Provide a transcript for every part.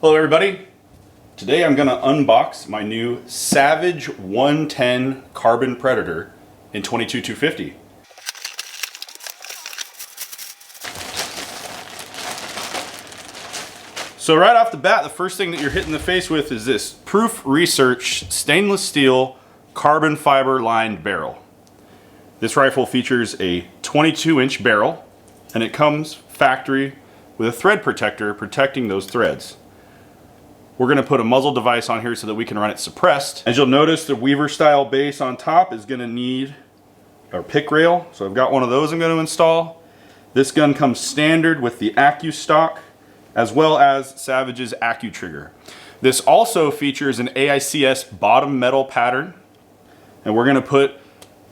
Hello everybody. Today I'm going to unbox my new Savage 110 Carbon Predator in 22-250. So right off the bat, the first thing that you're hitting the face with is this Proof Research stainless steel carbon fiber lined barrel. This rifle features a 22-inch barrel and it comes factory with a thread protector protecting those threads. We're going to put a muzzle device on here so that we can run it suppressed. As you'll notice, the Weaver style base on top is going to need our pick rail. So I've got one of those I'm going to install. This gun comes standard with the AccuStock as well as Savage's AccuTrigger. This also features an AICS bottom metal pattern. And we're going to put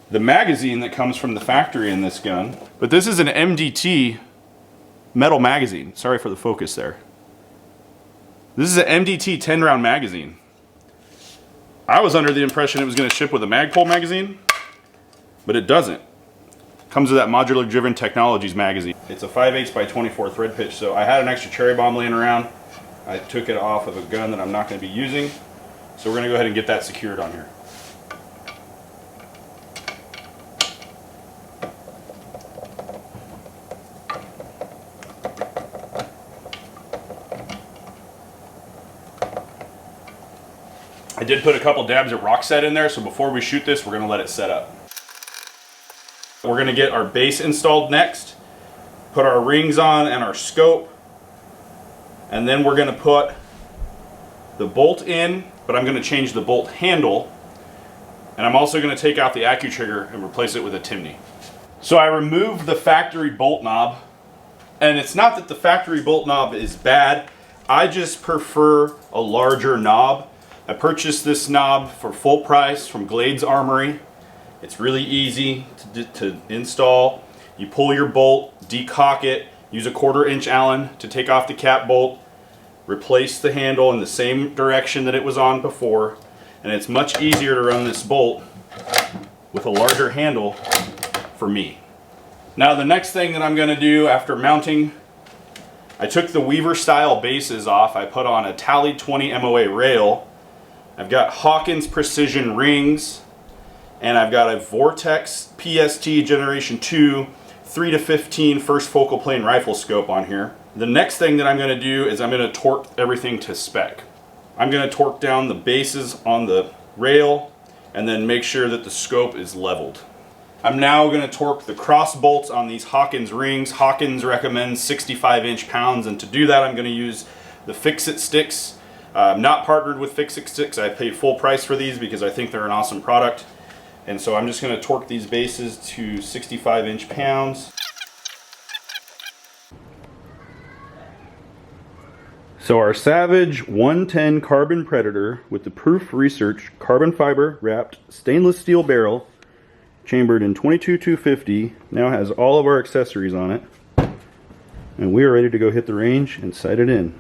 the magazine that comes from the factory in this gun. But this is an MDT metal magazine. Sorry for the focus there. This is an MDT 10-round magazine. I was under the impression it was going to ship with a Magpul magazine, but it doesn't. It comes with that Modular Driven Technologies magazine. It's a 5/8 by 24 thread pitch, so I had an extra cherry bomb laying around. I took it off of a gun that I'm not going to be using, so we're going to go ahead and get that secured on here. I did put a couple dabs of Roxette in there, so before we shoot this, we're going to let it set up. We're going to get our base installed next, put our rings on and our scope, and then we're going to put the bolt in, but I'm going to change the bolt handle, and I'm also going to take out the AccuTrigger and replace it with a Timney. So I removed the factory bolt knob, and it's not that the factory bolt knob is bad, I just prefer a larger knob. I purchased this knob for full price from Glades Armory. It's really easy to install. You pull your bolt, decock it, use a 1/4 inch Allen to take off the cap bolt, replace the handle in the same direction that it was on before, and it's much easier to run this bolt with a larger handle for me. Now the next thing that I'm going to do after mounting, I took the Weaver style bases off. I put on a Tally 20 MOA rail. I've got Hawkins Precision rings, and I've got a Vortex PST Generation 2 3-15 first focal plane rifle scope on here. The next thing that I'm going to do is I'm going to torque everything to spec. I'm going to torque down the bases on the rail and then make sure that the scope is leveled. I'm now going to torque the cross bolts on these Hawkins rings. Hawkins recommends 65 inch-pounds, and to do that I'm going to use the Fix-It sticks. I'm not partnered with Fix-It sticks. I pay full price for these because I think they're an awesome product. And so I'm just going to torque these bases to 65 inch-pounds. So our Savage 110 Carbon Predator with the Proof Research carbon fiber wrapped stainless steel barrel chambered in 22-250 now has all of our accessories on it. And we are ready to go hit the range and sight it in.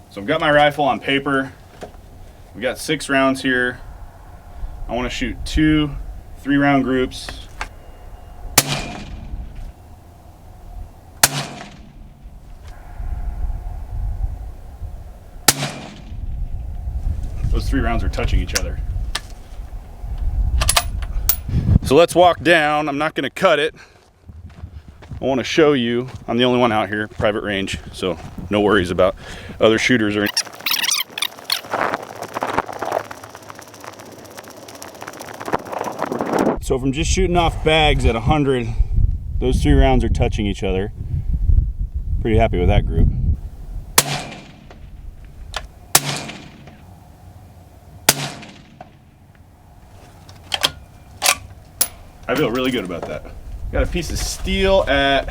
So I've got my rifle on paper. We got 6 rounds here. I want to shoot 2 3-round groups. Those 3 rounds are touching each other. So let's walk down. I'm not going to cut it. I want to show you, I'm the only one out here, private range, so no worries about other shooters or anything. So from just shooting off bags at 100, those 3 rounds are touching each other. Pretty happy with that group. I feel really good about that. Got a piece of steel at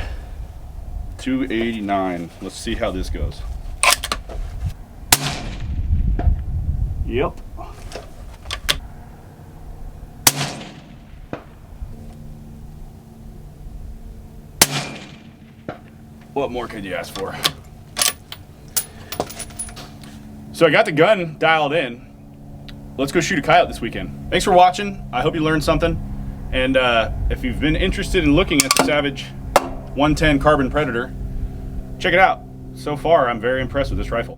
289. Let's see how this goes. Yep. What more could you ask for? So I got the gun dialed in. Let's go shoot a coyote this weekend. Thanks for watching. I hope you learned something. And if you've been interested in looking at the Savage 110 Carbon Predator, check it out. So far, I'm very impressed with this rifle.